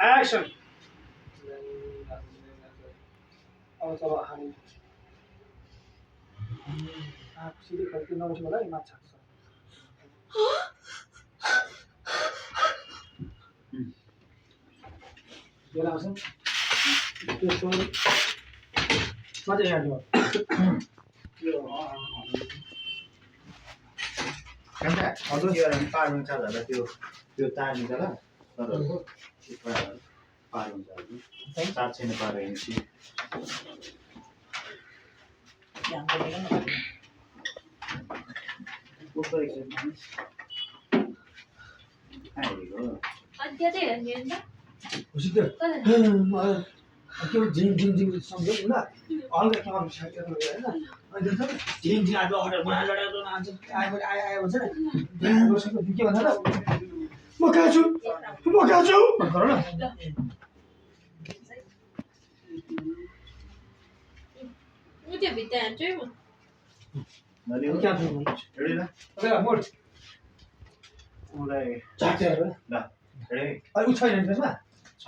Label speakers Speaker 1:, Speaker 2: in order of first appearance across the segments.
Speaker 1: Action अब चलो हामी सिधै खर्की नबस्नु होला है माछा बेला आउँछ त्यसको मात्रै हेर्नु
Speaker 2: हजुर यो पार हुन्छ होला त्यो तार निकाल तर पार हुन्छ तार छैन पार हेर्नु
Speaker 1: त्यो झिङ झिङ झिङ सम्झौ न हल्का क्यामेरा साइड होइन अनि झिङ झिङ अब अर्डर बनाएर आयो भन्छ नि के भन्दा म कहाँ छु गर न मोड
Speaker 2: उसलाई
Speaker 1: चाटेर
Speaker 2: ल हेरे
Speaker 1: अहिले उ छैन त्यसमा
Speaker 2: छ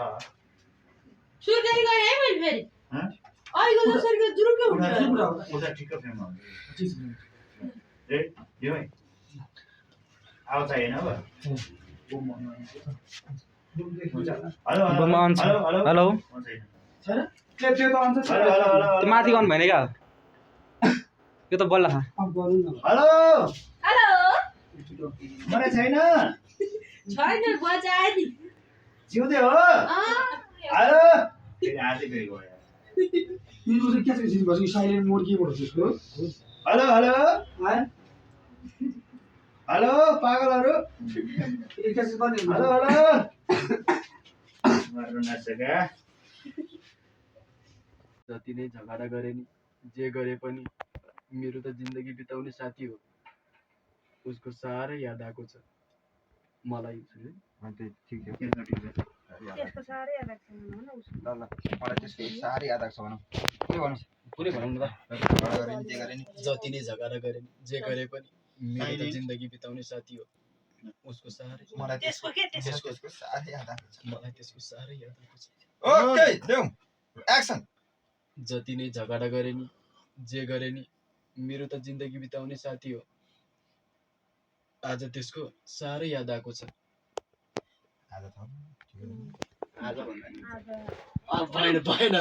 Speaker 3: सुर्केरी गए है मैले फेरि
Speaker 2: हैं
Speaker 3: आइगो त सरको जुरुकै हुन्छ
Speaker 2: उता ठिक फ्रेममा ए यो है आउँछ हैन अब हेलो
Speaker 4: बम आउँछ हेलो
Speaker 1: छैन त्यो त आउँछ
Speaker 2: हेलो हेलो हेलो
Speaker 4: त्यो माथि गर्नु भएन क्या यो त बल्ल खा
Speaker 1: अब गर्नु न
Speaker 2: हेलो
Speaker 3: हेलो
Speaker 2: मलाई छैन
Speaker 3: छैन बजाए नि
Speaker 2: जिउँदै हो हेलो फेरि आजै फेरि गयो
Speaker 1: यो चाहिँ के छ भन्छ साइलेन्ट मोड के गर्छ त्यसको
Speaker 2: हेलो हेलो
Speaker 1: है
Speaker 2: हेलो पागलहरु
Speaker 1: एकैछिन पनि
Speaker 2: हेलो हेलो मार्नु नसक्या
Speaker 4: जति नै झगडा गरे नि जे गरे पनि मेरो त जिन्दगी बिताउने साथी हो उसको साह्रै याद आएको छ मलाई
Speaker 3: त्यसको साह्रै याद आएको छ भनौँ न उसको
Speaker 5: ल मलाई त्यसको साह्रै याद आएको छ भनौँ के भन्नु
Speaker 4: पुरै भनौँ न
Speaker 5: झगडा गरे नि जे गरे नि
Speaker 4: जति नै झगडा गरे नि जे गरे पनि मेरो त जिन्दगी बिताउने साथी हो उसको साह्रै
Speaker 5: मलाई
Speaker 3: त्यसको के त्यसको
Speaker 5: त्यसको साह्रै याद आएको छ
Speaker 4: मलाई त्यसको साह्रै याद आएको छ
Speaker 5: ओके देऊ एक्सन
Speaker 4: जति नै झगडा गरे नि जे गरे नि मेरो त जिन्दगी बिताउने साथी हो आज त्यसको साह्रै याद आएको छ
Speaker 5: आज त
Speaker 2: आज भन्दा नि
Speaker 4: भएन भएन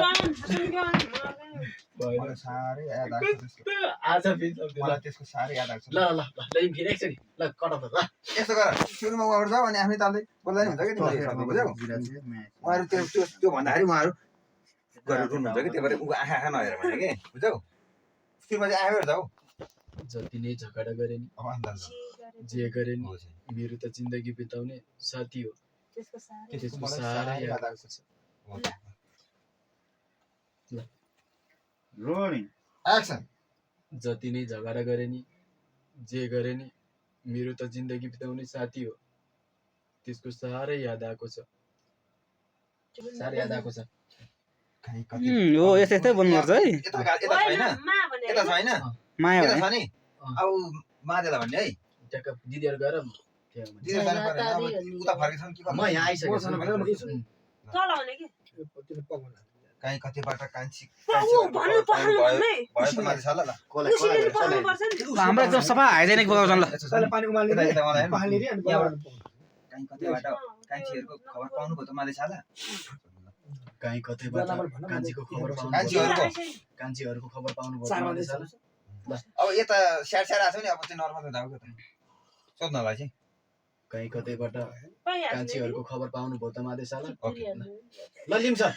Speaker 5: मलाई साह्रै याद आएको छ त्यसको
Speaker 4: आज फेरि
Speaker 5: मलाई त्यसको साह्रै याद आएको छ
Speaker 4: ल ल ल फेरि एकचोटि ल कट ल
Speaker 5: यस्तो गर सुरुमा उहाँहरू जाऊ अनि आफ्नै तालले बोल्दा नि हुन्छ कि तिमीले साथी बुझ्यौ उहाँहरू त्यो भन्दाखेरि उहाँहरू गरेर रुनुहुन्छ कि त्यही भएर ऊ आँखा आँखा नहेर भने कि बुझ्यौ सुरुमा चाहिँ आफै जाऊ
Speaker 4: जति नै झगडा गरे नि
Speaker 5: अब अन्त
Speaker 4: जे गरे नि मेरो त जिन्दगी बिताउने साथी हो
Speaker 3: त्यसको साह्रै
Speaker 4: त्यसको साह्रै याद आएको छ
Speaker 2: रोलिङ
Speaker 5: एक्सन
Speaker 4: जति नै झगडा गरे नि जे गरे नि मेरो त जिन्दगी बिताउने साथी हो त्यसको साह्रै याद आएको छ साह्रै याद आएको छ
Speaker 5: हो
Speaker 4: यस्तै यस्तै भन्नुपर्छ है
Speaker 5: यता छैन
Speaker 3: मा भने
Speaker 5: यता छैन
Speaker 4: माया
Speaker 5: यता छ नि अब मादेला भन्ने है
Speaker 4: ट्याक्क दिदीहरू गएर
Speaker 5: दिदी जानु पर्दैन अब उता फर्केछन् के गर्नु
Speaker 4: म यहाँ आइसकेको छु
Speaker 3: तल भने के
Speaker 5: काहीँ कतिबाट कान्छी
Speaker 3: भन्नु पर्दैन
Speaker 5: भयो त माथि छ ल
Speaker 3: उसिनेर पाउनु पर्छ नि
Speaker 4: हाम्रो एकदम सफा हाइजेनिक बोलाउँछन् ल
Speaker 1: तले पानी उमाल्ने
Speaker 5: यता यता मलाई हेर्नु।
Speaker 1: पानी रे अनि बराबर
Speaker 5: काहीँ कतिबाट कान्छीहरूको खबर पाउनु भयो त माथि छ ल
Speaker 4: कहीँ कतैबाट कान्छीको खबर पाउनु
Speaker 5: कान्छीहरूको
Speaker 4: कान्छीहरूको खबर पाउनु भयो
Speaker 1: चार
Speaker 4: त
Speaker 1: बजे
Speaker 4: मान्छे
Speaker 5: अब यता स्याड स्याड आएको छ नि अब चाहिँ नर्मल जाऊ त सोध्नलाई चाहिँ
Speaker 4: कहीँ कतैबाट
Speaker 3: पाइहाल्छ
Speaker 4: कान्छीहरूको खबर पाउनु भयो त माधे साला
Speaker 5: ओके
Speaker 4: ल लिम सर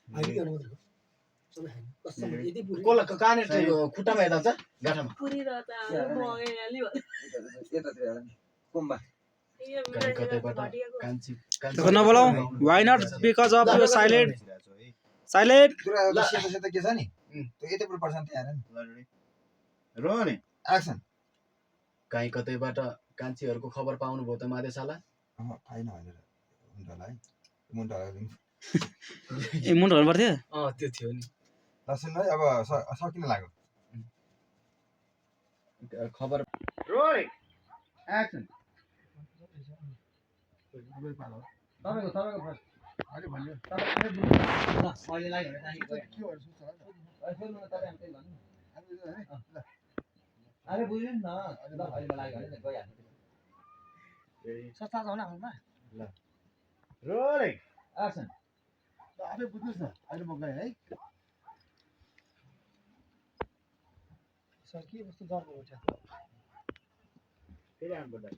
Speaker 1: हामी गर्नु मात्र हो सबै हामी कसम यदि पुरै
Speaker 4: कोला कहाँनिर त्यो खुट्टामा हेर्दा हुन्छ गाठामा
Speaker 3: पुरिरहेको त मगाइहाल्यो
Speaker 5: यतातिर कुम्बा
Speaker 4: कहीँ कतैबाट कान्छी
Speaker 6: त्यसको नबोलाऊ वाइ नट बिकज अफ यो साइलेन्ट
Speaker 5: दुर्गा सेतो सेतो के छ नि त्यो यति पुरो पर्छ नि त्यहाँ हेर नि
Speaker 2: रोलिङ
Speaker 5: एक्सन
Speaker 4: कहीँ कतैबाट कान्छीहरूको खबर पाउनु भयो त माधे साला
Speaker 5: थाहै नभनेर मुन्टालाई मुन्टालाई
Speaker 6: ए मुन्ट भन्नु पर्थ्यो
Speaker 4: त्यो थियो नि
Speaker 5: दर्शन भाइ अब सकिन लाग्यो
Speaker 4: खबर
Speaker 2: रोलिङ एक्सन
Speaker 5: तपाईँको फर्स्ट
Speaker 1: अहिले भन्यो
Speaker 5: तपाईँ मैले लाग्यो भने
Speaker 1: के गर्नु सोच्छ
Speaker 5: सोध्नु न तपाईँ त्यही भन्नु आफै बुझ्नु न ल अहिले लाग्यो भने गइहाल्नु
Speaker 1: सस्ता छ होला हाम्रोमा
Speaker 2: रोलिङ
Speaker 5: एक्सन
Speaker 1: आफै बुझ्नुहोस् न अहिले म गएँ है सर के कस्तो जर्को हुन्छ
Speaker 2: फेरि आउनुपर्दा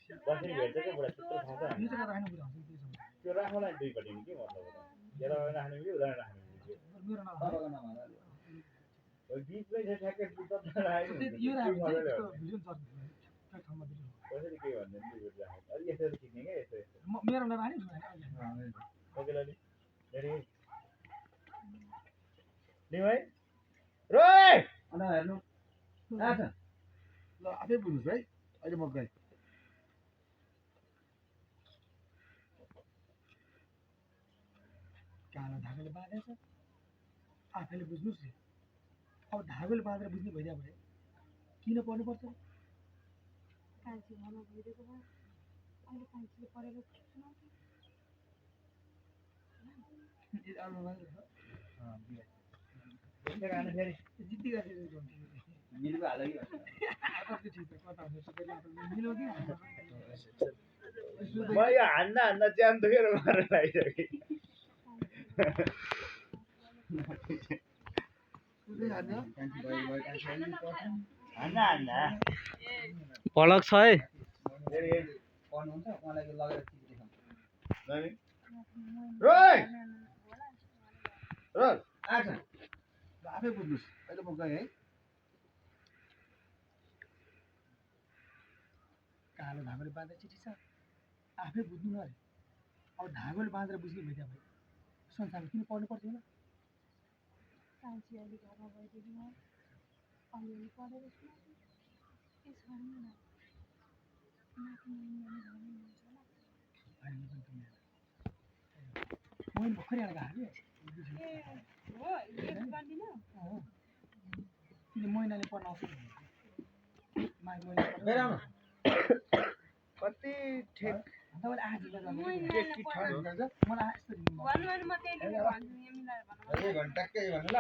Speaker 2: कसरी भेट्छ क्या बुढा त्यत्रो थाहा छ त्यो राख्नुलाई दुईपट्टि नि के मतलब हो त एउटा राख्ने कि उनीहरू राख्ने
Speaker 5: तपाईँको नाम हाल्नु
Speaker 2: बिचमै छ ठ्याक्कै दुईपट्टि राखेको कसरी के भन्दैन दुईपट्टि राखेको अलिक यसरी खिच्ने क्या यस्तो यस्तो
Speaker 1: मेरो नराख्ने
Speaker 2: ओके ल रेडी लिऊ है रोय
Speaker 5: अन्त हेर्नु एक्सन
Speaker 1: ल आफै बुझ्नुहोस् है अहिले म गएँ कालो धागोले बाँधेछ आफैले बुझ्नुहोस् नि अब धागोले बाँधेर बुझ्ने भइदियो भने किन पढ्नुपर्छ
Speaker 3: कान्छी घरमा भइदिएको भए अहिले कान्छीले पढेर सुनाउँथ्यो।
Speaker 2: फेरि
Speaker 1: जिद्दी गरेर
Speaker 5: मिलेको हाल्यो
Speaker 2: म यो हान्दा हान्दा च्यान दुखेर मारेर लागिसकेँ हान्दा हान्दा
Speaker 6: भलक छ है
Speaker 2: फेरि
Speaker 5: पढ्नुहुन्छ उहाँलाई लगेर
Speaker 2: ननी रोय रोल
Speaker 5: एक्सन
Speaker 1: आफै बुझ्नुहोस् अहिले म गएँ है कालो धागोले बाँधेर चिठी छ आफै बुझ्नु न अरे अब धागोले बाँधेर बुझ्ने भइदियो भने संसारमा किन पढ्नु पर्थ्यो होला
Speaker 3: कान्छी अहिले घरमा भइदिएको भए अलिअलि पढेर सुनाउँथ्यो। यसबारे नि माथि
Speaker 1: अहिले पनि मैले भर्खरै आएर हालेँ
Speaker 3: हो एक गर्दिन
Speaker 1: किन महिनाले पढ्न आउँछ
Speaker 5: फेरि आउनु
Speaker 2: कति ठिक
Speaker 1: तपाईँले आज
Speaker 3: मलाई
Speaker 1: मलाई यस्तो
Speaker 3: भन्नु भने म त्यही दिन भन्छु यहाँ मिलाएर भन्नु
Speaker 5: यही भन्नु ट्याक्कै भन्नु ल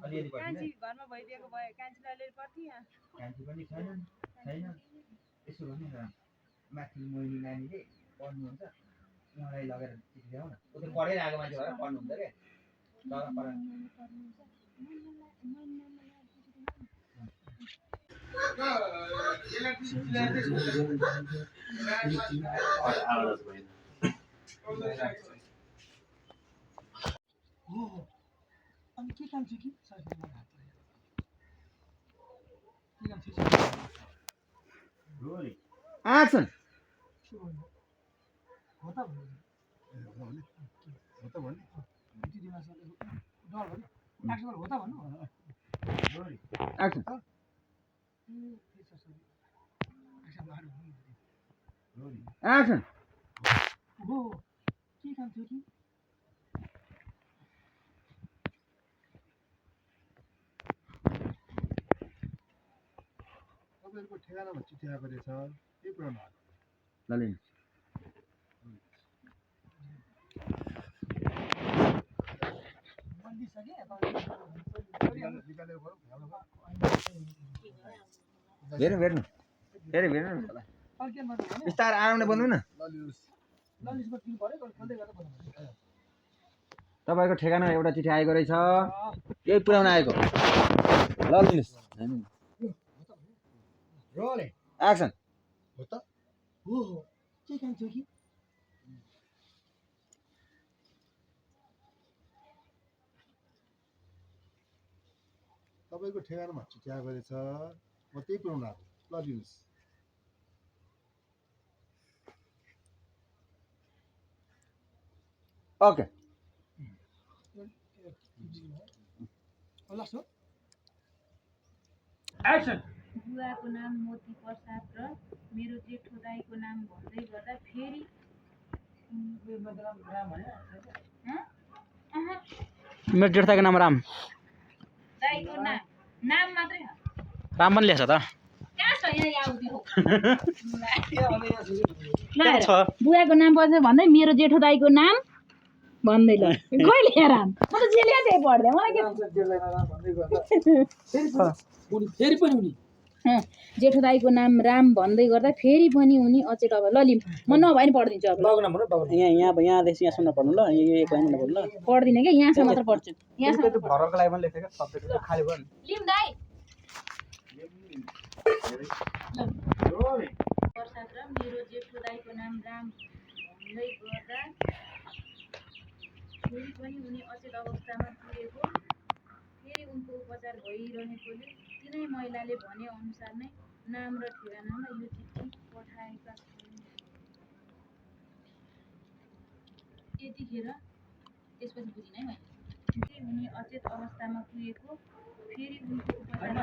Speaker 5: अलिअलि पढ्ने
Speaker 3: कान्छी घरमा भइदिएको भए कान्छीलाई अलिअलि पढ्थेँ यहाँ
Speaker 5: कान्छी पनि छैन यसो भन्नु न माथि मोहिनी नानीले पढ्नुहुन्छ उहाँलाई लगेर चिठी ल्याउन ऊ त पढेर आएको मान्छे भएर पढ्नुहुन्छ क्या तर
Speaker 2: आवाज भएन
Speaker 1: हो अनि के काम थियो कि सर मलाई हात लाग्यो के काम थियो
Speaker 2: रोलिङ
Speaker 5: एक्सन
Speaker 1: के भन्नु हो त भन्नु हो त भन्नु यति दिन डर भन्नु एक्सन हो त भन्नु
Speaker 2: रोलिङ
Speaker 5: एक्सन
Speaker 2: रोलिङ
Speaker 5: एक्सन
Speaker 1: हो के काम थियो कि तपाईँहरूको ठेगानामा चिठी आएको रहेछ के पुऱ्याउनु आएको
Speaker 5: ल लिनु भेट्नु भेट्नु फेरि भेट्नु न बिस्तारै आरामले बोल्नु न तपाईँको ठेगाना एउटा चिठी आएको रहेछ यही पुऱ्याउन आएको ल लिनुहोस्
Speaker 2: रोलिङ
Speaker 5: एक्सन
Speaker 1: हो त हो के काम थियो कि तपाईँको ठेगानामा चिठी आएको रहेछ म त्यही पुऱ्याउनु आएको ल दिनुहोस्
Speaker 5: ओके
Speaker 1: लास्ट हो
Speaker 5: एक्सन
Speaker 3: बुवाको नाम मोती प्रसाद र मेरो जेठो दाईको नाम भन्दै गर्दा फेरि
Speaker 6: मेरो जेठो दाईको नाम राम
Speaker 3: दाईको नाम मात्रै हो
Speaker 6: राम पनि लेख्छ त
Speaker 3: कहाँ छ यहाँ आउँदै हो
Speaker 6: छ
Speaker 3: बुवाको नाम पर्छ भन्दै मेरो जेठो दाईको नाम भन्दै ल कहिले यहाँ राम म त जे ल्याए त्यही पढ्दै मलाई
Speaker 1: फेरि पनि उनी
Speaker 3: जेठो दाईको नाम राम भन्दै गर्दा फेरि पनि उनी अचेत अब ल लिम म नभए नि पढिदिन्छु अब
Speaker 1: बाबु नाम भन्नु बाबु
Speaker 6: यहाँदेखि यहाँसम्म पढ्नु ल एक लाइन पढ्नु ल
Speaker 3: पढ्दिनँ क्या यहाँसम्म मात्र पढ्छु यहाँसम्म
Speaker 5: त्यो भरको लागि पनि लेखेको सब्जेक्ट खाली भयो नि
Speaker 3: लिम दाई प्रसाद र मेरो जेठो दाईको नाम राम भन्दै गर्दा फेरि पनि उनी अचेत अवस्थामा पुगेको फेरि उनको उपचार भइरहेकोले तिनै महिलाले भने अनुसार नै नाम र ठेगानामा यो चिठी पठाएका छन् यतिखेर त्यसपछि बुझिन है मैले फेरि उनी अचेत अवस्थामा पुगेको फेरि उनको उपचार